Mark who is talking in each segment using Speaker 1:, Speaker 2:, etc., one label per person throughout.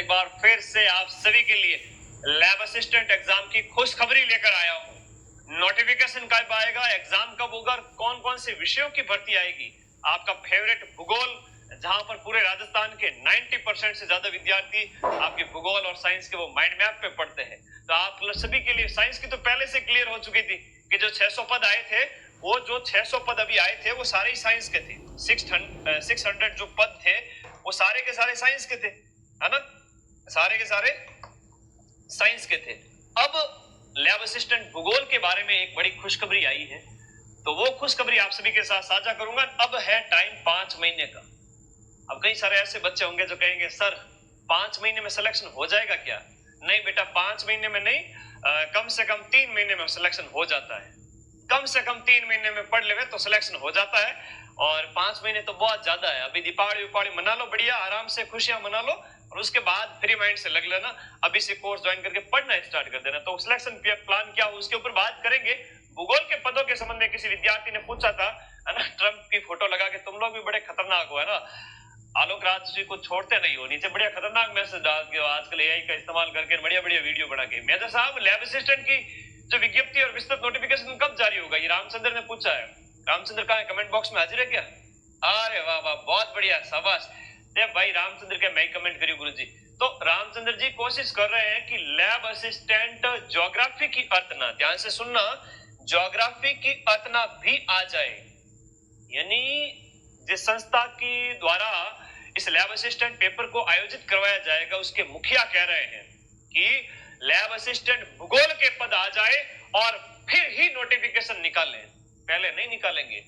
Speaker 1: एक बार फिर से आप सभी के लिए लैब असिस्टेंट एग्जाम की खुशखबरी लेकर आया हूं। नोटिफिकेशन कब आएगा, एग्जाम कब होगा, कौन कौन से विषयों की भर्ती आएगी, आपका फेवरेट भूगोल, जहां पर पूरे राजस्थान के 90% से ज्यादा विद्यार्थी आपके भूगोल और साइंस के वो माइंड मैप पे पढ़ते हैं। तो आप सभी के लिए साइंस की तो पहले से क्लियर हो चुकी थी कि जो 600 पद आए थे, वो जो 600 पद अभी आए थे वो सारे ही साइंस के थे। 600 जो पद थे वो सारे के सारे साइंस के थे, है ना, सारे के सारे साइंस के थे। अब लैब असिस्टेंट भूगोल के बारे में एक बड़ी खुशखबरी आई है, तो वो खुशखबरी आप सभी के साथ साझा करूंगा। अब है टाइम 5 महीने का। अब कई सारे ऐसे बच्चे होंगे जो कहेंगे सर 5 महीने में सिलेक्शन हो जाएगा क्या? नहीं बेटा, 5 महीने में नहीं, कम से कम 3 महीने में सिलेक्शन हो जाता है। कम से कम 3 महीने में पढ़ लेवे तो सिलेक्शन हो जाता है, और 5 महीने तो बहुत ज्यादा है। अभी दीपावली मना लो, बढ़िया आराम से खुशियां मना लो, और उसके बाद फ्री माइंड से लग लेना, अभी से कोर्स ज्वाइन करके पढ़ना स्टार्ट कर देना। तो सिलेक्शन प्लान क्या हो उसके ऊपर बात करेंगे। भूगोल के पदों के संबंध में किसी विद्यार्थी ने पूछा था, है ना, ट्रम्प की फोटो लगा के तुम लोग भी बड़े खतरनाक हो, है ना, आलोक राज जी को छोड़ते नहीं हो, नीचे बढ़िया खतरनाक मैसेज डाल के आजकल एआई का इस्तेमाल करके बढ़िया बढ़िया वीडियो बना के। मेजर साहब, लैब असिस्टेंट की जो विज्ञप्ति और विस्तृत नोटिफिकेशन कब जारी होगा, ये रामचंद्र ने पूछा है। रामचंद्र कहाँ है? कमेंट बॉक्स में हाजिर है क्या? अरे वाह वाह, बहुत बढ़िया, शाबाश भाई रामचंद्र के, मैं कमेंट करी गुरु जी। तो रामचंद्र जी कोशिश कर रहे हैं कि लैब असिस्टेंट ज्योग्राफी की अर्तना, ध्यान से सुनना, ज्योग्राफी की अर्तना भी आ जाए। यानी जिस संस्था की द्वारा इस लैब असिस्टेंट पेपर को आयोजित करवाया जाएगा, उसके मुखिया कह रहे हैं कि लैब असिस्टेंट भूगोल के पद आ जाए और फिर ही नोटिफिकेशन निकालें, पहले नहीं निकालेंगे।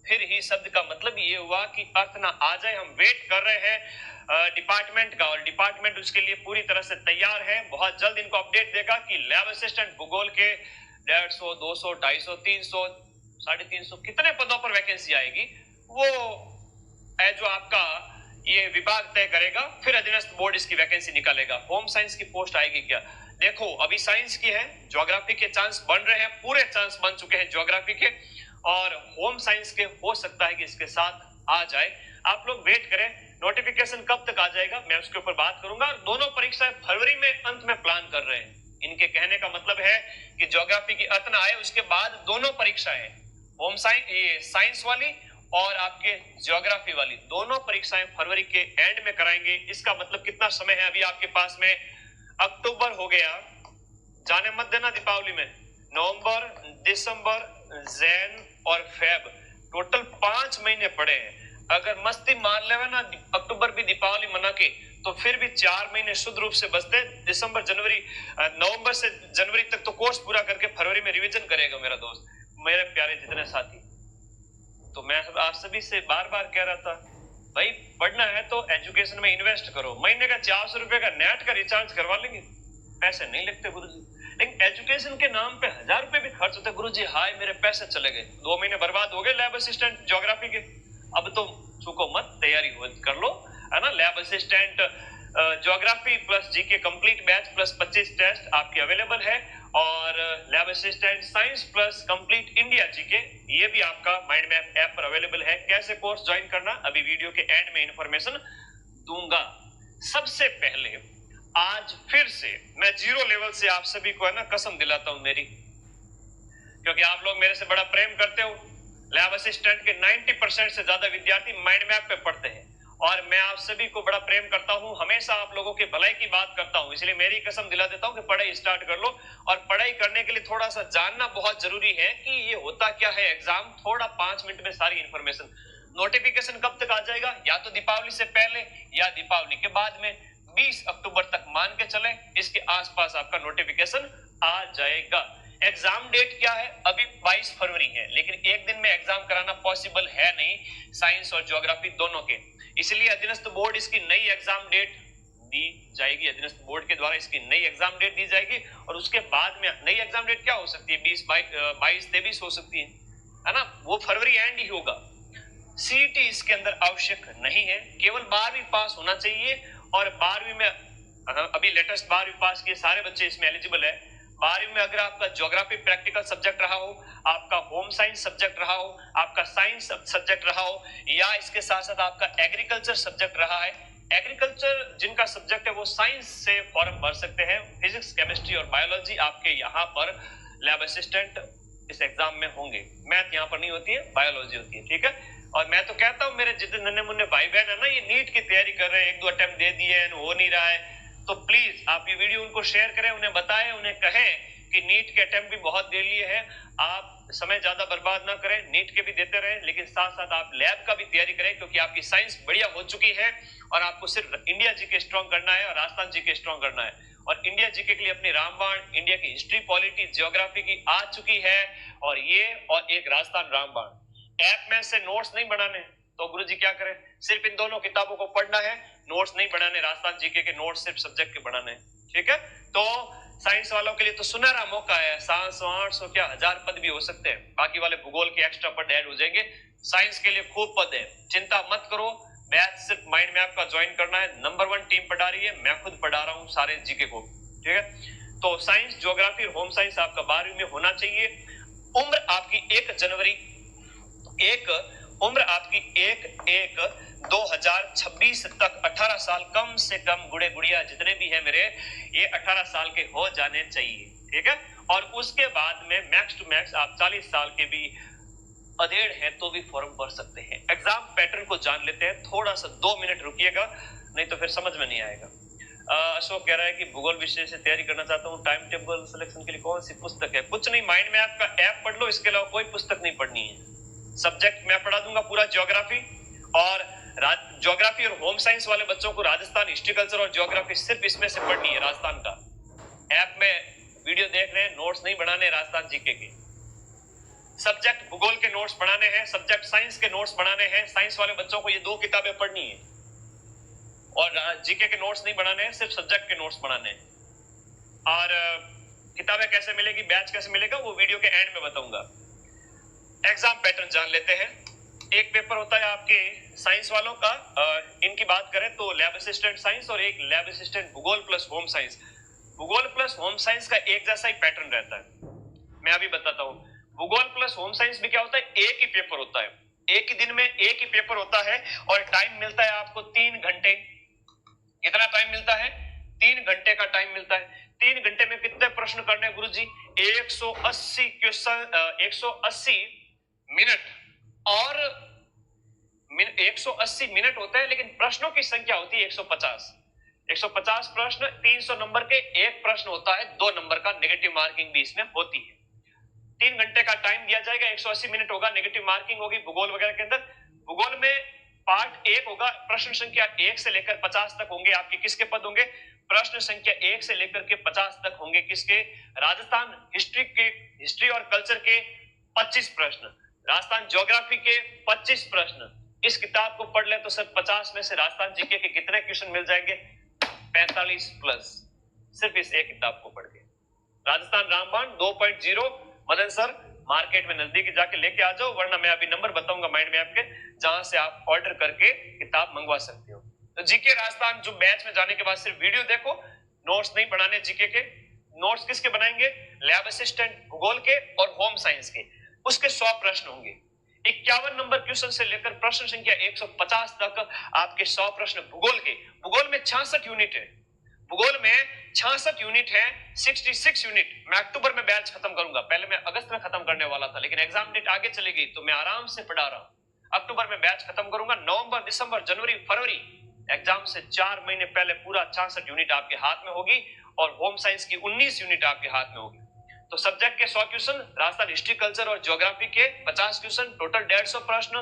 Speaker 1: फिर ही शब्द का मतलब ये हुआ कि अर्थ ना आ जाए। हम वेट कर रहे हैं डिपार्टमेंट का, और डिपार्टमेंट उसके लिए पूरी तरह से तैयार है। बहुत जल्द इनको अपडेट देगा कि लैब असिस्टेंट भूगोल के 150, 200, 250, 300, 350 कितने पदों पर वैकेंसी आएगी, वो है जो आपका ये विभाग तय करेगा। फिर अधीनस्थ बोर्ड इसकी वैकेंसी निकालेगा। होम साइंस की पोस्ट आएगी क्या? देखो अभी साइंस की है, ज्योग्राफी के चांस बन रहे हैं, पूरे चांस बन चुके हैं ज्योग्राफी के, और होम साइंस के हो सकता है कि इसके साथ आ जाए। आप लोग वेट करें, नोटिफिकेशन कब तक आ जाएगा मैं उसके ऊपर बात करूंगा। दोनों परीक्षाएं फरवरी में अंत में प्लान कर रहे हैं। इनके कहने का मतलब है कि ज्योग्राफी की अर्तना आए, उसके बाद दोनों परीक्षाएं, होम साइंस, ये साइंस वाली और आपके ज्योग्राफी वाली, दोनों परीक्षाएं फरवरी के एंड में कराएंगे। इसका मतलब कितना समय है अभी आपके पास में? अक्टूबर हो गया, जाने मत देना दीपावली में। नवंबर, दिसंबर, जैन और फेब, टोटल 5 महीने पड़े हैं। अगर मस्ती मार लेवे ना अक्टूबर भी दीपावली मना के, तो फिर भी 4 महीने शुद्ध रूप से बचते। दिसंबर, जनवरी, नवंबर से जनवरी तक तो कोर्स पूरा करके फरवरी में रिवीजन करेगा मेरा दोस्त, मेरे प्यारे जितने साथी। तो मैं आप सभी से बार बार कह रहा था, भाई पढ़ना है तो एजुकेशन में इन्वेस्ट करो। महीने का 400 रुपए का नेट का रिचार्ज करवा लेंगे, पैसे नहीं लगते गुरुजी। लेकिन एजुकेशन के नाम पे 1000 रुपए भी खर्च होते गुरुजी। हाय मेरे पैसे चले गए, 2 महीने बर्बाद हो गए लैब असिस्टेंट ज्योग्राफी के। अब तो चूको मत, तैयारी कर लो, है ना। Lab assistant geography plus GK complete batch plus 25 test आपकी अवेलेबल है, और lab assistant science plus complete India GK, ये भी आपका माइंड मैप ऐप पर अवेलेबल है। कैसे कोर्स ज्वाइन करना, अभी वीडियो के एंड में इंफॉर्मेशन दूंगा। सबसे पहले आज फिर से मैं 0 लेवल से आप सभी को, है ना, कसम दिलाता हूं मेरी, क्योंकि आप लोग मेरे से बड़ा प्रेम करते हो। लैब असिस्टेंट के 90% से ज्यादा विद्यार्थी माइंड मैप पे पढ़ते हैं, और मैं आप सभी को बड़ा प्रेम करता हूं, हमेशा आप लोगों की भलाई की बात करता हूं। इसलिए मेरी कसम दिला देता हूं कि पढ़ाई स्टार्ट कर लो, और पढ़ाई करने के लिए थोड़ा सा जानना बहुत जरूरी है कि ये होता क्या है एग्जाम। थोड़ा 5 मिनट में सारी इंफॉर्मेशन। नोटिफिकेशन कब तक आ जाएगा? या तो दीपावली से पहले या दीपावली के बाद में, 20 अक्टूबर तक मान के चले, इसके आसपास आपका नोटिफिकेशन आ जाएगा। एग्जाम डेट क्या है? अभी 22 फरवरी है, लेकिन एक दिन में एग्जाम कराना पॉसिबल है नहीं साइंस और ज्योग्राफी दोनों के। इसलिए अधीनस्थ बोर्ड इसकी नई एग्जाम डेट दी जाएगी, अधीनस्थ बोर्ड के द्वारा इसकी नई एग्जाम डेट दी जाएगी। और उसके बाद में नई एग्जाम डेट क्या हो सकती है? 20, 22, 23 हो सकती है ना, वो फरवरी एंड ही होगा। सीईटी इसके अंदर आवश्यक नहीं है, केवल 12वीं पास होना चाहिए। और 12वीं में अभी लेटेस्ट 12वीं पास के सारे बच्चे इसमें एलिजिबल है। 12वीं में अगर आपका ज्योग्राफी प्रैक्टिकल सब्जेक्ट रहा हो, आपका होम साइंस सब्जेक्ट रहा हो, आपका साइंस सब्जेक्ट रहा हो, या इसके साथ साथ आपका एग्रीकल्चर सब्जेक्ट रहा है, एग्रीकल्चर जिनका सब्जेक्ट है वो साइंस से फॉर्म भर सकते हैं। फिजिक्स, केमिस्ट्री और बायोलॉजी आपके यहाँ पर लैब असिस्टेंट इस एग्जाम में होंगे। मैथ यहाँ पर नहीं होती है, बायोलॉजी होती है, ठीक है। और मैं तो कहता हूँ मेरे जितने नन्हे मुन्ने भाई बहन है ना, ये नीट की तैयारी कर रहे हैं, 1-2 अटेम्प्ट दे दिए हैं, हो नहीं रहा है, तो प्लीज आप ये वीडियो उनको शेयर करें, उन्हें बताएं, उन्हें कहें कि नीट के अटेम्प्ट भी बहुत दे लिए हैं, आप समय ज्यादा बर्बाद ना करें, नीट के भी देते रहें, लेकिन साथ साथ आप लैब का भी तैयारी करें, क्योंकि आपकी साइंस बढ़िया हो चुकी है और आपको सिर्फ इंडिया जीके स्ट्रॉन्ग करना है और राजस्थान जीके स्ट्रॉन्ग करना है। और इंडिया जीके के लिए अपनी रामबाण, इंडिया की हिस्ट्री, पॉलिटी, ज्योग्राफी की आ चुकी है, और ये और एक राजस्थान रामबाण ऐप में से नोट्स नहीं बनाने, तो गुरुजी क्या करें, सिर्फ इन दोनों किताबों को पढ़ना है, नोट्स नहीं बनाने, राजस्थान जीके के नोट्स सिर्फ सब्जेक्ट के बनाने, ठीक है। तो साइंस वालों के लिए तो सुनहरा मौका है, 700 800 क्या 1000 पद भी हो सकते हैं, बाकी वाले भूगोल के एक्स्ट्रा पद ऐड हो जाएंगे। साइंस के लिए खूब पद है, चिंता मत करो, बैच सिर्फ माइंड मैप का ज्वाइन करना है, नंबर 1 टीम पढ़ा रही है, मैं खुद पढ़ा रहा हूँ सारे जीके को, ठीक है। तो साइंस, ज्योग्राफी और होम साइंस आपका 12वीं में होना चाहिए। उम्र आपकी 1 जनवरी, उम्र आपकी 1/1/2026 तक 18 साल कम से कम, गुड़े गुड़िया जितने भी हैं मेरे, ये 18 साल के हो जाने चाहिए, ठीक है। और उसके बाद में मैक्स टू मैक्स आप 40 साल के भी अधेड़ है तो भी फॉर्म भर सकते हैं। एग्जाम पैटर्न को जान लेते हैं, थोड़ा सा 2 मिनट रुकिएगा, नहीं तो फिर समझ में नहीं आएगा। अशोक कह रहा है कि भूगोल विषय से तैयारी करना चाहता हूँ, टाइम टेबल सिलेक्शन के लिए कौन सी पुस्तक है? कुछ नहीं, माइंड मैप का ऐप पढ़ लो, इसके अलावा कोई पुस्तक नहीं पढ़नी है। सब्जेक्ट मैं पढ़ा दूंगा पूरा ज्योग्राफी, और ज्योग्राफी और होम साइंस वाले बच्चों को राजस्थान हिस्ट्री, कल्चर और ज्योग्राफी सिर्फ इसमें से पढ़नी है, राजस्थान का। ऐप में वीडियो देख रहे हैं, नोट्स नहीं बनाने राजस्थान जीके के। सब्जेक्ट भूगोल के नोट्स बनाने हैं, सब्जेक्ट साइंस के नोट्स बनाने हैं, साइंस वाले बच्चों को ये 2 किताबें पढ़नी है, और जीके के नोट्स नहीं बनाने हैं, सिर्फ सब्जेक्ट के नोट्स बनाने हैं। और किताबें कैसे मिलेगी, बैच कैसे मिलेगा, वो वीडियो के एंड में बताऊंगा। एग्जाम पैटर्न जान लेते हैं। एक पेपर होता है आपके साइंस वालों का, इनकी बात करें तो लैब असिस्टेंट साइंस, और एक लैब असिस्टेंट भूगोल प्लस होम साइंस। भूगोल प्लस होम साइंस का एक जैसा ही पैटर्न रहता है, मैं अभी बताता हूं। भूगोल प्लस होम साइंस में क्या होता है, एक ही पेपर होता है, एक ही दिन में एक ही पेपर होता है, और टाइम मिलता है आपको 3 घंटे। कितना टाइम मिलता है? 3 घंटे का टाइम मिलता है। 3 घंटे में कितने प्रश्न करने हैं गुरुजी? 180 क्वेश्चन, 180 मिनट, और 180 मिनट होता है, लेकिन प्रश्नों की संख्या होती है 150। 150 प्रश्न, 300 नंबर के एक प्रश्न होता है, 2 नंबर का नेगेटिव मार्किंग भी इसमें होती है। 3 घंटे का टाइम दिया जाएगा, 180 मिनट होगा, नेगेटिव मार्किंग होगी भूगोल वगैरह के अंदर। भूगोल में पार्ट 1 होगा, प्रश्न संख्या 1 से लेकर 50 तक होंगे आपके, किसके पद होंगे? प्रश्न संख्या 1 से लेकर के 50 तक होंगे, किसके? राजस्थान हिस्ट्री के, हिस्ट्री और कल्चर के 25 प्रश्न, राजस्थान ज्योग्राफी के 25 प्रश्न। इस किताब को पढ़ ले तो सर 50 में से राजस्थान जीके के कितने क्वेश्चन मिल जाएंगे? 45 प्लस, सिर्फ इस एक किताब को पढ़ के। राजस्थान रामबाण 2.0, मदन सर मार्केट में नजदीक जाके लेके आ जाओ, वरना मैं अभी नंबर बताऊंगा माइंड मैप के, जहां से आप ऑर्डर करके किताब मंगवा सकते हो। तो जीके राजस्थान जो बैच में जाने के बाद सिर्फ वीडियो देखो, नोट्स नहीं बनाने जीके के। नोट्स किसके बनाएंगे? लैब असिस्टेंट भूगोल के और होम साइंस के। उसके 100 प्रश्न होंगे, 51 नंबर क्वेश्चन से लेकर प्रश्न संख्या 150 तक आपके 100 प्रश्न भूगोल के। भूगोल में 66 यूनिट है, भूगोल में 66 यूनिट है, 66 यूनिट। मैं अक्टूबर में बैच खत्म करूंगा, पहले मैं अगस्त में खत्म करने वाला था, लेकिन एग्जाम डेट आगे चली गई तो मैं आराम से पढ़ा रहा हूं। अक्टूबर में बैच खत्म करूंगा, नवंबर, दिसंबर, जनवरी, फरवरी, एग्जाम से 4 महीने पहले पूरा 66 यूनिट आपके हाथ में होगी, और होम साइंस की 19 यूनिट आपके हाथ में होगी। तो सब्जेक्ट के 100 क्वेश्चन, राजस्थान हिस्ट्री, कल्चर और ज्योग्राफी के 50 क्वेश्चन, टोटल 150 प्रश्न।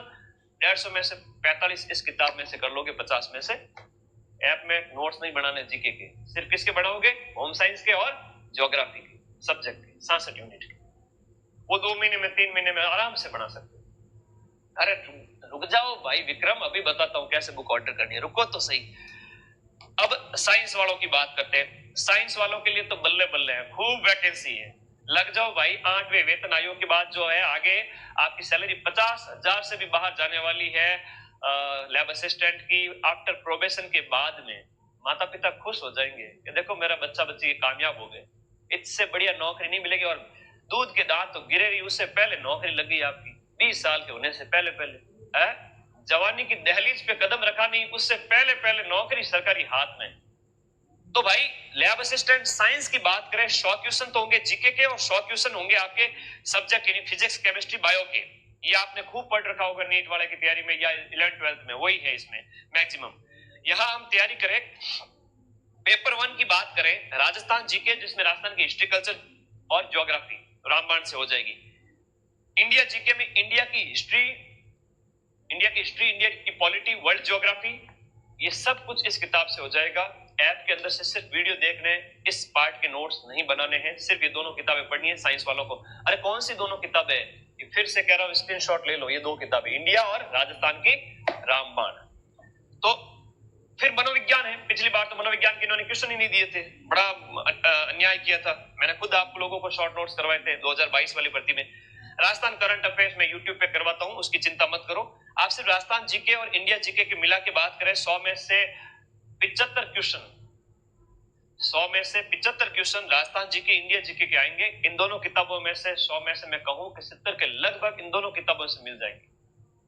Speaker 1: 150 में से 45 इस किताब में से कर लोगे, 50 में से। ऐप में नोट्स नहीं बनाने जीके के, सिर्फ किसके बनाओगे? होम साइंस के और ज्योग्राफी के सब्जेक्ट के 66 यूनिट के। वो 2 महीने में, 3 महीने में आराम से बना सकते हो। अरे रुक जाओ भाई विक्रम, अभी बताता हूं कैसे बुक ऑर्डर करनी है, रुको तो सही। अब साइंस वालों की बात करते हैं। साइंस वालों के लिए तो बल्ले बल्ले है, खूब वैकेंसी है, लग जाओ भाई। 8वें वेतन आयोग के बाद जो है आगे आपकी सैलरी 50,000 से भी बाहर जाने वाली है लैब असिस्टेंट की। आफ्टर प्रोबेशन के बाद में माता पिता खुश हो जाएंगे कि देखो मेरा बच्चा बच्ची कामयाब हो गए, इससे बढ़िया नौकरी नहीं मिलेगी। और दूध के दांत तो गिरे रही, उससे पहले नौकरी लगी आपकी, 20 साल के होने से पहले पहले है। जवानी की दहलीज पे कदम रखा नहीं, उससे पहले पहले नौकरी सरकारी हाथ में। तो भाई लैब असिस्टेंट साइंस की बात करें, 100 क्वेश्चन तो होंगे जीके के और 100 क्वेश्चन होंगे आपके सब्जेक्ट यानी फिजिक्स, केमिस्ट्री, बायो के। ये आपने खूब पढ़ रखा होगा नीट वाले की तैयारी में या 11th-12th में, वही है इसमें मैक्सिमम। यहां हम तैयारी करें, पेपर 1 की बात करें, राजस्थान जीके, जिसमें राजस्थान की हिस्ट्री, कल्चर और ज्योग्राफी रामबाण से हो जाएगी। इंडिया जीके में इंडिया की हिस्ट्री, इंडिया की पॉलिटी, वर्ल्ड ज्योग्राफी, ये सब कुछ इस किताब से हो जाएगा। ऐप के अंदर से सिर्फ वीडियो देखने, इस पार्ट के नोट्स नहीं बनाने हैं, सिर्फ ये दोनों किताबें पढ़नी है साइंस वालों को। अरे कौन सी दोनों किताबें? ये फिर से कह रहा हूं, स्क्रीनशॉट ले लो, ये दो किताबें, इंडिया और राजस्थान की रामबाण। तो फिर मनोविज्ञान है, पिछली बार तो मनोविज्ञान के इन्होंने क्वेश्चन ही नहीं दिए थे, बड़ा अन्याय किया था। मैंने खुद आप लोगों को शॉर्ट नोट्स करवाए थे 2022 वाली भर्ती में। राजस्थान करंट अफेयर्स में यूट्यूब पे करवाता हूं, उसकी चिंता मत करो। आप सिर्फ राजस्थान जीके और इंडिया जीके के मिला के बात करें, 100 में से 75 क्वेश्चन, 100 में से 75 question Rajasthan GK, India GK के आएंगे। इन दोनों किताबों में से 100 में से मैं कहूं कि 70 के लगभग इन दोनों किताबों से मिल जाएंगे।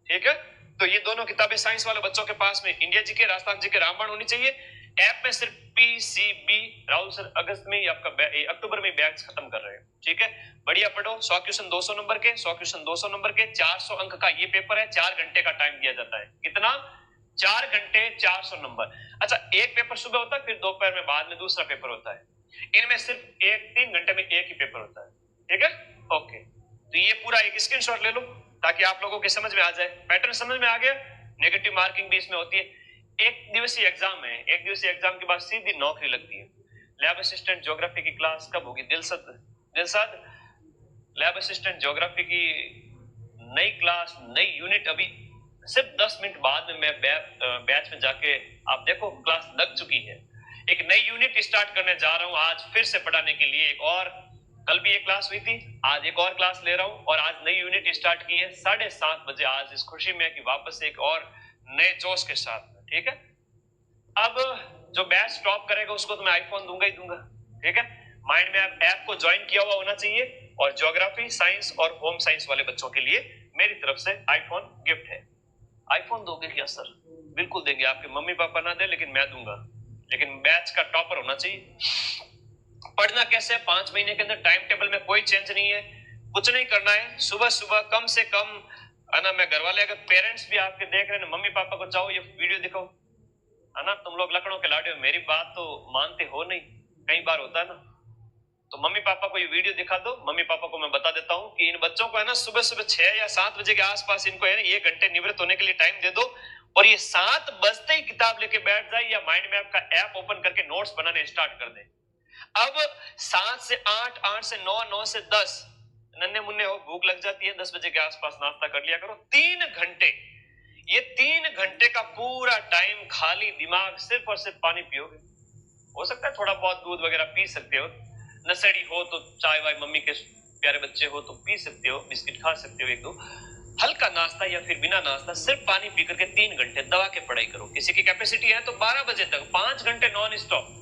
Speaker 1: ठीक है, तो ये दोनों किताबें साइंस वाले बच्चों के पास में इंडिया जीके, राजस्थान जीके, रामबाण होनी चाहिए। ऐप में सिर्फ पीसीबी राहुल सर अगस्त में आपका अक्टूबर में बैच खत्म कर रहे हैं। ठीक है, बढ़िया पढ़ो। 100 क्वेश्चन 200 नंबर के, 100 क्वेश्चन 200 नंबर के, 400 अंक का ये पेपर है। 4 घंटे का टाइम दिया जाता है। कितना? 4 घंटे, 400 नंबर। अच्छा, एक पेपर सुबह होता है, फिर दोपहर में बाद में दूसरा पेपर होता है। इनमें सिर्फ 3 घंटे में एक ही पेपर होता है। ठीक है, ओके। तो ये पूरा एक स्क्रीनशॉट ले लो ताकि आप लोगों के समझ में आ जाए। पैटर्न समझ में आ गया? नेगेटिव मार्किंग भी इसमें होती है। एक दिवसीय एग्जाम है, एक दिवसीय एग्जाम के बाद सीधी नौकरी लगती है। लैब असिस्टेंट ज्योग्राफी की क्लास कब होगी? दिलसद लैब असिस्टेंट ज्योग्राफी की नई क्लास, नई यूनिट अभी सिर्फ 10 मिनट बाद में मैं बैच में जाके आप देखो क्लास लग चुकी है। एक नई यूनिट स्टार्ट करने जा रहा हूं आज फिर से पढ़ाने के लिए। एक और, कल भी एक क्लास हुई थी, आज एक और क्लास ले रहा हूं और आज नई यूनिट स्टार्ट की है 7:30 बजे आज, इस खुशी में कि वापस एक और नए जोश के साथ। ठीक है, अब जो बैच टॉप करेगा उसको तो मैं आईफोन दूंगा ही दूंगा। ठीक है, माइंड मैप ऐप को ज्वाइन किया हुआ होना चाहिए। और ज्योग्राफी, साइंस और होम साइंस वाले बच्चों के लिए मेरी तरफ से आईफोन गिफ्ट है। आईफोन दोगे क्या सर? बिल्कुल देंगे, आपके मम्मी पापा ना दे लेकिन मैं दूंगा। लेकिन बैच का टॉपर होना चाहिए। पढ़ना कैसे? 5 महीने के अंदर टाइम टेबल में कोई चेंज नहीं है, कुछ नहीं करना है। सुबह सुबह कम से कम है ना, मैं घर वाले अगर पेरेंट्स भी आपके देख रहे हैं, मम्मी पापा को चाहो ये वीडियो दिखाओ, है ना। तुम लोग लखनऊ के लाडे हो, मेरी बात तो मानते हो नहीं, कई बार होता है ना। तो मम्मी पापा को ये वीडियो दिखा दो। मम्मी पापा को मैं बता देता हूं कि इन बच्चों को है ना सुबह सुबह 6 या 7 बजे के आसपास इनको है ना 1 घंटे निवृत्त होने के लिए टाइम दे दो और ये 7 बजते ही किताब लेके बैठ जाए या माइंड मैप का ऐप ओपन करके नोट्स बनाने स्टार्ट कर दे। अब 7 से 8, 8 से 9, 9 से 10, नन्हे मुन्ने हो, भूख लग जाती है, 10 बजे के आसपास नाश्ता कर लिया करो। 3 घंटे, ये 3 घंटे का पूरा टाइम खाली दिमाग सिर्फ और सिर्फ पानी पियोगे। हो सकता है थोड़ा बहुत दूध वगैरह पी सकते हो, नशेड़ी हो तो चाय वाय, मम्मी के प्यारे बच्चे हो तो पी सकते हो, बिस्किट खा सकते हो 1-2, हल्का नाश्ता या फिर बिना नाश्ता सिर्फ पानी पी करके 3 घंटे दबा के पढ़ाई करो। किसी की कैपेसिटी है तो 12 बजे तक 5 घंटे नॉन स्टॉप,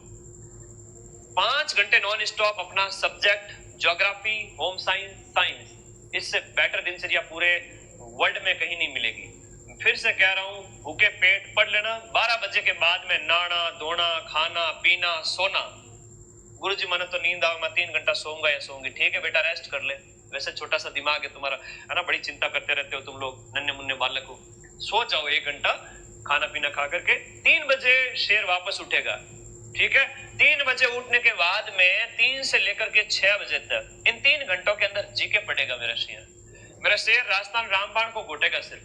Speaker 1: 5 घंटे नॉन स्टॉप अपना subject geography, home science, science. इससे बेटर दिनचर्या पूरे वर्ल्ड में कहीं नहीं मिलेगी। फिर से कह रहा हूं, भूखे पेट पढ़ लेना। 12 बजे के बाद में नाना धोना, खाना पीना, सोना। गुरुजी माने तो नींद आवे, मैं 3 घंटा सोऊंगा या सोऊंगी। ठीक है बेटा, रेस्ट कर ले, वैसे छोटा सा दिमाग है तुम्हारा, है ना, बड़ी चिंता करते रहते हो तुम लोग नन्हे मुन्ने बालक हो। सो जाओ 1 घंटा खाना पीना खा करके। 3 बजे शेर वापस उठेगा। ठीक है, 3 बजे उठने के बाद में 3 से लेकर के 6 बजे तक इन 3 घंटों के अंदर जीके पढ़ेगा मेरा शेर। मेरा शेर राजस्थान रामबाण को घोटेगा सिर्फ।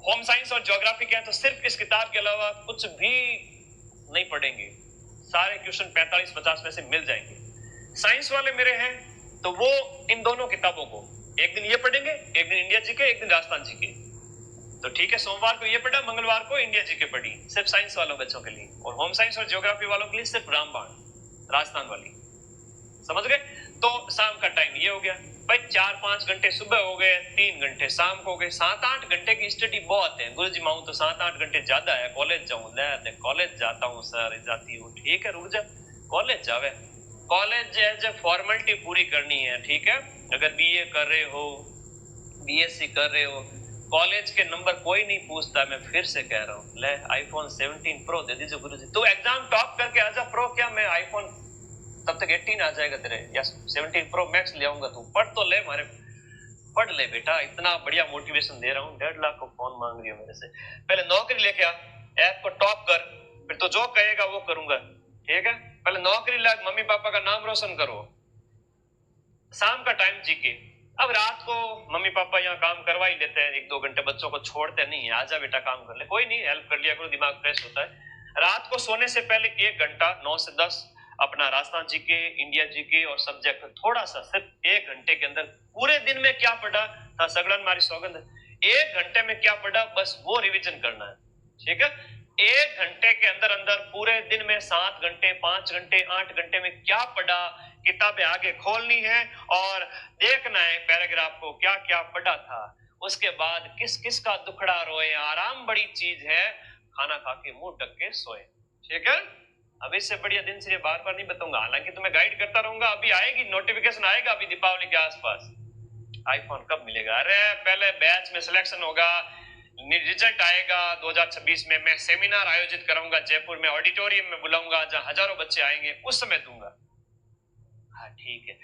Speaker 1: होम साइंस और ज्योग्राफी क्या है तो सिर्फ इस किताब के अलावा कुछ भी नहीं पढ़ेंगे। सारे क्वेश्चन 45-50 में से मिल जाएंगे। साइंस वाले मेरे हैं तो वो इन दोनों किताबों को एक दिन ये पढ़ेंगे, एक दिन इंडिया जीके, एक दिन राजस्थान जीके। तो ठीक है, सोमवार को ये पढ़ा, मंगलवार को इंडिया जीके पढ़ी, सिर्फ साइंस वालों बच्चों के लिए। और होम साइंस और ज्योग्राफी वालों के लिए सिर्फ रामबाण, राजस्थान वाली। समझ गए? तो शाम का टाइम ये हो गया भाई। 4-5 घंटे सुबह हो गए, 3 घंटे शाम को हो गए। 7-8 घंटे की स्टडी बहुत है। गुरुजी माऊं तो 7-8 घंटे ज्यादा है। कॉलेज जाऊं, कॉलेज जाता हूं सर, जाती हूँ। ठीक है, रुक जा, कॉलेज जावे। कॉलेज एज ए फॉर्मेलिटी पूरी करनी है। ठीक है, अगर बीए कर रहे हो, बीएससी कर रहे हो, कॉलेज के नंबर कोई नहीं पूछता, मैं फिर से कह रहा हूँ, ले आईफोन 17 प्रो दे दीजिए गुरुजी। तू एग्जाम टॉप करके आजा, प्रो क्या, मैं आईफोन तब तक 18 आ जाएगा तेरे, या 17 प्रो मैक्स ले आऊंगा। तू पढ़ तो ले, मारे पढ़ ले बेटा, इतना बढ़िया मोटिवेशन दे रहा हूँ। 1.5 लाख को फोन मांग रही हो मेरे से, पहले नौकरी लेके आ, ऐप को टॉप कर, फिर तो जो कहेगा वो करूंगा, ठीक है? पहले नौकरी लग, मम्मी पापा का नाम रोशन करो। शाम का टाइम जीके, अब रात को मम्मी पापा यहाँ काम करवा ही लेते हैं, 1-2 घंटे बच्चों को छोड़ते नहीं है, आजा बेटा काम कर ले, कोई नहीं, हेल्प कर लिया करो, दिमाग फ्रेश होता है। रात को सोने से पहले 1 घंटा 9 से 10 अपना राजस्थान जीके, इंडिया जीके और सब्जेक्ट थोड़ा सा, सिर्फ 1 घंटे के अंदर पूरे दिन में क्या पढ़ा, हाँ सगड़न मारी सौगंध, 1 घंटे में क्या पढ़ा बस वो रिविजन करना है, ठीक है? 1 घंटे के अंदर अंदर पूरे दिन में 7 घंटे, 5 घंटे, 8 घंटे में क्या पढ़ा, किताबें आगे खोलनी है और देखना है पैराग्राफ को क्या क्या पढ़ा था। उसके बाद किस किस का दुखड़ा रोए, आराम बड़ी चीज है, खाना खा के मुंह ढक के सोए, ठीक है? अब इससे बढ़िया दिनचर्या बार बार नहीं बताऊंगा, हालांकि तुम्हें गाइड करता रहूंगा। अभी आएगी नोटिफिकेशन, आएगा अभी दीपावली के आसपास, आईफोन कब मिलेगा? अरे पहले बैच में सिलेक्शन होगा, रिजल्ट आएगा 2026 में, मैं सेमिनार आयोजित करूंगा जयपुर में, ऑडिटोरियम में बुलाऊंगा जहां हजारों बच्चे आएंगे, उस समय दूंगा। हाँ ठीक है,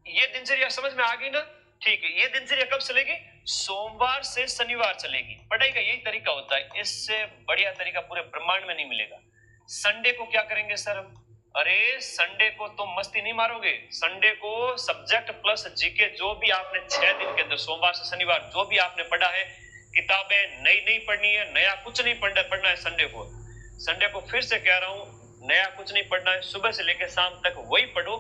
Speaker 1: ये दिनचर्या समझ में आ गई ना? ठीक है, ये दिनचर्या कब चलेगी? सोमवार से शनिवार चलेगी। पढ़ाई का यही तरीका होता है, इससे बढ़िया तरीका पूरे ब्रह्मांड में नहीं मिलेगा। संडे को क्या करेंगे सर हम? अरे संडे को तुम मस्ती नहीं मारोगे, संडे को सब्जेक्ट प्लस जीके जो भी आपने 6 दिन के अंदर, सोमवार से शनिवार जो भी आपने पढ़ा है, किताबें नई नहीं पढ़नी है, नया कुछ नहीं पढ़ना है संडे को। संडे को फिर से कह रहा हूं, नया कुछ नहीं पढ़ना है, सुबह से लेकर शाम तक वही पढ़ो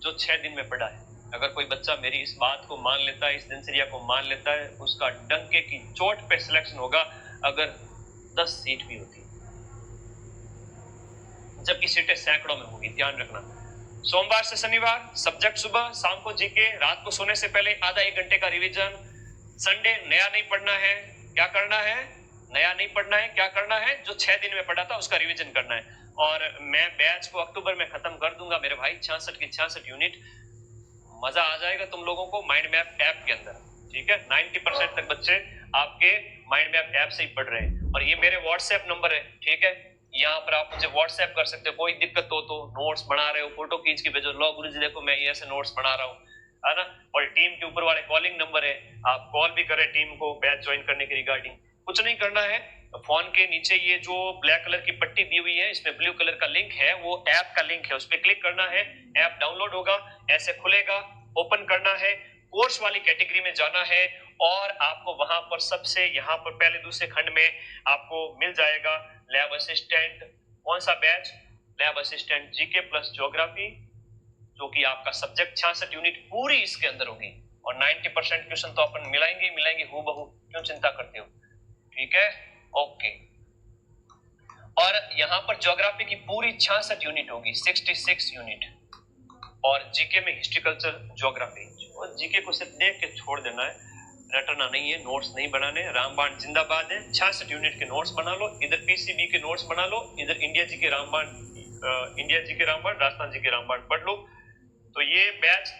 Speaker 1: जो 6 दिन में पढ़ा है। अगर कोई बच्चा मेरी इस बात को मान लेता है, इस दिनचर्या को मान लेता है, उसका डंके की चोट पे सिलेक्शन होगा, अगर 10 सीट भी होती, जबकि सीटें सैकड़ों में होगी, ध्यान रखना। सोमवार से शनिवार सब्जेक्ट सुबह, शाम को जीके, रात को सोने से पहले आधा 1 घंटे का रिवीजन। संडे नया नहीं पढ़ना है, क्या करना है? नया नहीं पढ़ना है, क्या करना है? जो 6 दिन में पढ़ा था उसका रिवीजन करना है। और मैं बैच को अक्टूबर में खत्म कर दूंगा मेरे भाई, 66 की 66 यूनिट। मजा आ जाएगा तुम लोगों को माइंड मैप ऐप के अंदर, ठीक है? 90% तक बच्चे आपके माइंड मैप ऐप से ही पढ़ रहे हैं। और ये मेरे व्हाट्सएप नंबर है, ठीक है? यहाँ पर आप मुझे व्हाट्सएप कर सकते हो, कोई दिक्कत हो तो, नोट्स बना रहे हो फोटो खींच के भेजो, लो गुरुजी देखो मैं ये ऐसे नोट्स बना रहा हूँ, है ना? और टीम के ऊपर वाले कॉलिंग नंबर है, आप कॉल भी करें टीम को बैच ज्वाइन करने के रिगार्डिंग। कुछ नहीं करना है, फोन के नीचे ये जो ब्लैक कलर की पट्टी दी हुई है, इसमें ब्लू कलर का लिंक है, वो ऐप का लिंक है, उस पर क्लिक करना है, ऐप डाउनलोड होगा, ऐसे खुलेगा, ओपन करना है, कोर्स वाली कैटेगरी में जाना है और आपको वहां पर सबसे, यहाँ पर पहले दूसरे खंड में आपको मिल जाएगा लैब असिस्टेंट। कौन सा batch? Lab assistant GK plus geography, जो कि आपका सब्जेक्ट 66 यूनिट पूरी इसके अंदर होगी और 90% क्वेश्चन तो अपन मिलाएंगे हूबहू, क्यों चिंता करते हो? ठीक है, ओके। और यहाँ पर ज्योग्राफी की पूरी 66 यूनिट होगी, 66 यूनिट। और जीके में हिस्ट्री कल्चर ज्योग्राफी, और जीके को सिर्फ देख के छोड़ देना है, रटना नहीं है, नोट्स नहीं बनाने। रामबाण जिंदाबाद है, 66 यूनिट के नोट्स बना लो, इधर पीसीबी के नोट्स बना लो, इधर इंडिया जी के रामबाण, राजस्थान जी के रामबाण पढ़ लो। तो ये बैच,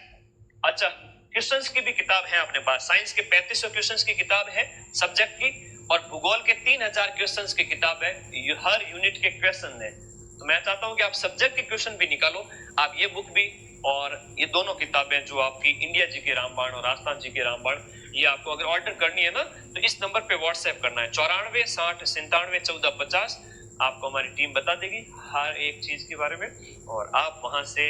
Speaker 1: अच्छा क्वेश्चंस की भी किताब है अपने पास, साइंस के 3500 क्वेश्चंस की किताब है सब्जेक्ट की, और भूगोल के 3000 क्वेश्चंस की किताब है, हर यूनिट के क्वेश्चन है। तो मैं चाहता हूं कि आप सब्जेक्ट के क्वेश्चन भी निकालो, आप ये बुक भी और ये दोनों किताबें जो आपकी इंडिया जी के रामबाण और राजस्थान जी के रामबाण, ये आपको अगर ऑर्डर करनी है ना तो इस नंबर पे व्हाट्सएप करना है 94 60 97 14 50। आपको हमारी टीम बता देगी हर एक चीज के बारे में, और आप वहां से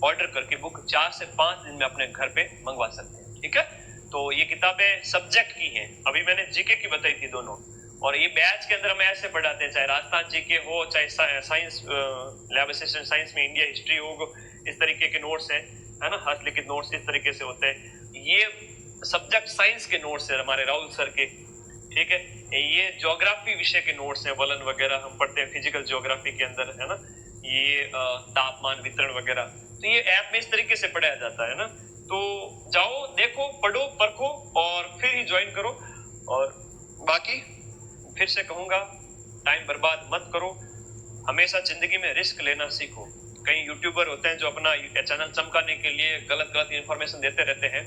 Speaker 1: ऑर्डर करके बुक 4 से 5 दिन में अपने घर पे मंगवा सकते हैं, ठीक है? तो ये किताबें सब्जेक्ट की हैं, अभी मैंने जीके की बताई थी दोनों, और ये बैच के अंदर हम ऐसे पढ़ाते हैं, चाहे राजस्थान जीके हो, चाहे साइंस लैब असिस्टेंट साइंस में इंडिया हिस्ट्री हो, इस तरीके के नोट्स हैं, है ना? हस्तलिखित नोट्स इस तरीके से होते हैं। ये सब्जेक्ट साइंस के नोट्स है हमारे राहुल सर के, ठीक है? ये ज्योग्राफी विषय के नोट्स हैं, वलन वगैरह हम पढ़ते हैं फिजिकल ज्योग्राफी के अंदर, है ना? ये तापमान वितरण वगैरह, तो ये ऐप में इस तरीके से पढ़ाया जाता है ना। तो जाओ, देखो, पढ़ो, परखो और फिर ही ज्वाइन करो। और बाकी फिर से कहूंगा, टाइम बर्बाद मत करो, हमेशा जिंदगी में रिस्क लेना सीखो। कई यूट्यूबर होते हैं जो अपना चैनल चमकाने के लिए गलत इंफॉर्मेशन देते रहते हैं,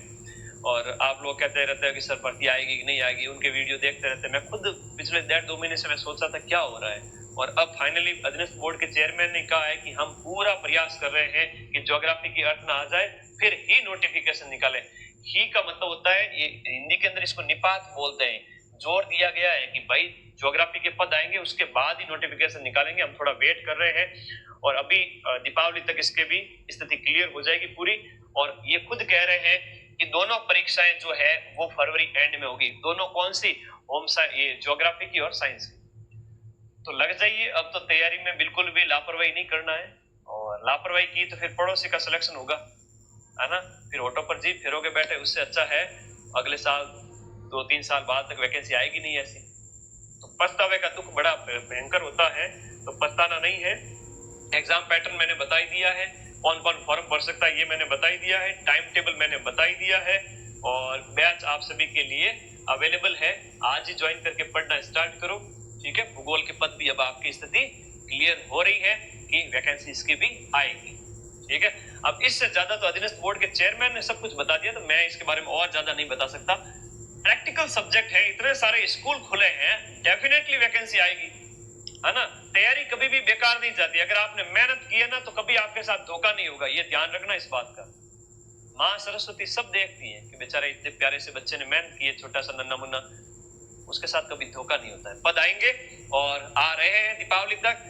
Speaker 1: और आप लोग कहते रहते हैं कि सर भर्ती आएगी कि नहीं आएगी, उनके वीडियो देखते रहते हैं। मैं खुद पिछले 1.5-2 महीने से मैं सोच रहा था क्या हो रहा है, और अब फाइनली अधीनस्थ बोर्ड के चेयरमैन ने कहा है कि हम पूरा प्रयास कर रहे हैं कि ज्योग्राफी की अर्थ ना आ जाए, फिर ही नोटिफिकेशन निकाले। ही का मतलब होता है, ये हिंदी के अंदर इसको निपात बोलते हैं। जोर दिया गया है कि भाई ज्योग्राफी के पद आएंगे, उसके बाद ही नोटिफिकेशन निकालेंगे। हम थोड़ा वेट कर रहे हैं, और अभी दीपावली तक इसके भी स्थिति क्लियर हो जाएगी पूरी। और ये खुद कह रहे हैं कि दोनों परीक्षाएं जो है वो फरवरी एंड में होगी। दोनों कौन सी? होम साइंस, ये ज्योग्राफी की और साइंस की। तो लग जाइए, अब तो तैयारी में बिल्कुल भी लापरवाही नहीं करना है, और लापरवाही की तो फिर पड़ोसी का सिलेक्शन होगा, है ना। फिर ऑटो पर जीप फिरोगे बैठे, उससे अच्छा है अगले साल 2-3 साल बाद तक वैकेंसी आएगी नहीं ऐसी। तो पछतावे का दुख बड़ा भयंकर होता है, तो पछताना नहीं है। एग्जाम पैटर्न मैंने बता ही दिया है, कौन कौन फॉर्म भर सकता है ये मैंने बता ही दिया है, टाइम टेबल मैंने बता ही दिया है, और बैच आप सभी के लिए अवेलेबल है। आज ही ज्वाइन करके पढ़ना स्टार्ट करो, ठीक है। भूगोल के पद भी अब आपकी स्थिति क्लियर हो रही है कि वैकेंसी इसकी भी आएगी, ठीक है। अब इससे ज्यादा तो अधीनस्थ बोर्ड के चेयरमैन ने सब कुछ बता दिया, तो मैं इसके बारे में और ज्यादा नहीं बता सकता। प्रैक्टिकल सब्जेक्ट है, इतने सारे स्कूल खुले हैं, डेफिनेटली वैकेंसी आएगी, है ना। तैयारी कभी भी बेकार नहीं जाती। अगर आपने मेहनत की है ना, तो कभी आपके साथ धोखा नहीं होगा, ये ध्यान रखना इस बात का। माँ सरस्वती सब देखती है कि बेचारे इतने प्यारे से बच्चे ने मेहनत की है, छोटा सा नन्ना मुन्ना, उसके साथ कभी धोखा नहीं होता है। पद आएंगे और आ रहे हैं दीपावली तक।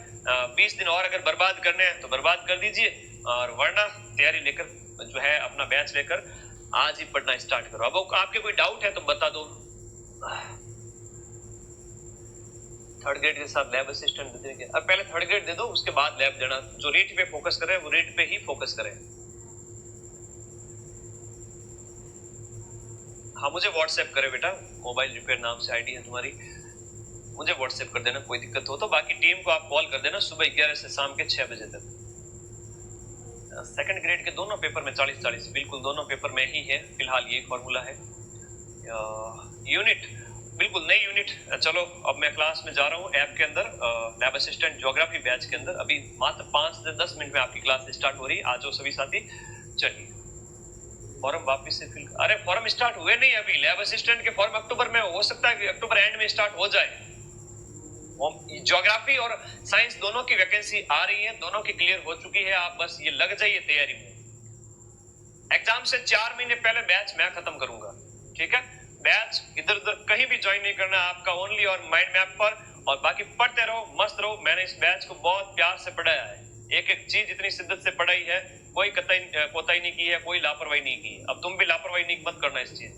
Speaker 1: 20 दिन और अगर बर्बाद करने हैं तो बर्बाद कर दीजिए, और वरना तैयारी लेकर जो है अपना बैच लेकर आज ही पढ़ना स्टार्ट करो। अब आपके कोई डाउट है तो बता दो। थर्ड ग्रेड के साथ लैब असिस्टेंट देंगे, अब पहले थर्ड ग्रेड दे दो, उसके बाद लैब देना। जो रीट पे फोकस करे वो रीट पे ही फोकस करे। हाँ, मुझे व्हाट्सएप करे बेटा, मोबाइल रिपेयर नाम से आईडी है तुम्हारी, मुझे व्हाट्सएप कर देना कोई दिक्कत हो तो। बाकी टीम को आप कॉल कर देना सुबह 11 से शाम के 6 बजे तक। सेकंड ग्रेड के दोनों पेपर में 40-40, बिल्कुल दोनों पेपर में ही है फिलहाल, ये फॉर्मूला है। यूनिट बिल्कुल नई यूनिट। चलो अब मैं क्लास में जा रहा हूँ ऐप के अंदर, लैब असिस्टेंट ज्योग्राफी बैच के अंदर। अभी मात्र 5 से 10 मिनट में आपकी क्लास स्टार्ट हो रही है। आ जाओ सभी साथी। चलिए फॉर्म वापस से फिल, अरे फॉर्म स्टार्ट हुए नहीं अभी। लैब असिस्टेंट के फॉर्म अक्टूबर में, हो सकता है कि अक्टूबर एंड में स्टार्ट हो जाए। ज्योग्राफी और साइंस दोनों की वैकेंसी आ रही है, दोनों की क्लियर हो चुकी है। आप बस ये लग जाइए तैयारी में। एग्जाम से 4 महीने पहले बैच मैं खत्म करूंगा, ठीक है। बैच इधर उधर कहीं भी ज्वाइन नहीं करना आपका, ओनली और माइंड मैप पर। और बाकी पढ़ते रहो, मस्त रहो। मैंने इस बैच को बहुत प्यार से पढ़ाया है, एक एक चीज इतनी शिद्दत से पढ़ाई है, कोई कोताही नहीं की है, कोई लापरवाही नहीं की है। अब तुम भी लापरवाही नहीं मत करना इस चीज।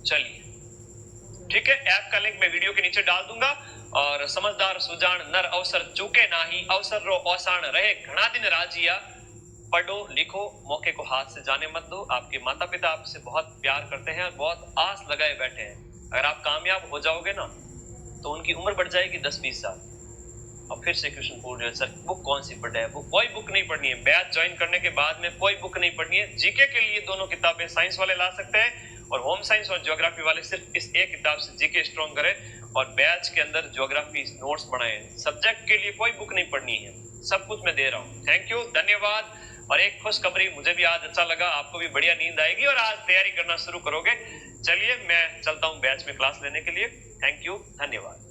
Speaker 1: चलिए ठीक है, ऐप का लिंक मैं वीडियो के नीचे डाल दूंगा। और समझदार सुजान नर अवसर चूके नाही, अवसर रो औसाण रहे घना दिन राजिया। पढ़ो लिखो, मौके को हाथ से जाने मत दो। आपके माता पिता आपसे बहुत प्यार करते हैं और बहुत आस लगाए बैठे हैं। अगर आप कामयाब हो जाओगे ना, तो उनकी उम्र बढ़ जाएगी 10-20 साल। और फिर से क्वेश्चन पूछ रहे सर बुक कौन सी पढ़े है? कोई बुक नहीं पढ़नी है। बैच ज्वाइन करने के बाद में कोई बुक नहीं पढ़नी है। जीके के लिए दोनों किताबें साइंस वाले ला सकते हैं, और होम साइंस और ज्योग्राफी वाले सिर्फ इस एक किताब से जीके स्ट्रॉन्ग करें, और बैच के अंदर ज्योग्राफी नोट्स बनाए। सब्जेक्ट के लिए कोई बुक नहीं पढ़नी है, सब कुछ मैं दे रहा हूँ। थैंक यू, धन्यवाद। और एक खुशखबरी, मुझे भी आज अच्छा लगा, आपको भी बढ़िया नींद आएगी और आज तैयारी करना शुरू करोगे। चलिए मैं चलता हूँ बैच में क्लास लेने के लिए। थैंक यू, धन्यवाद।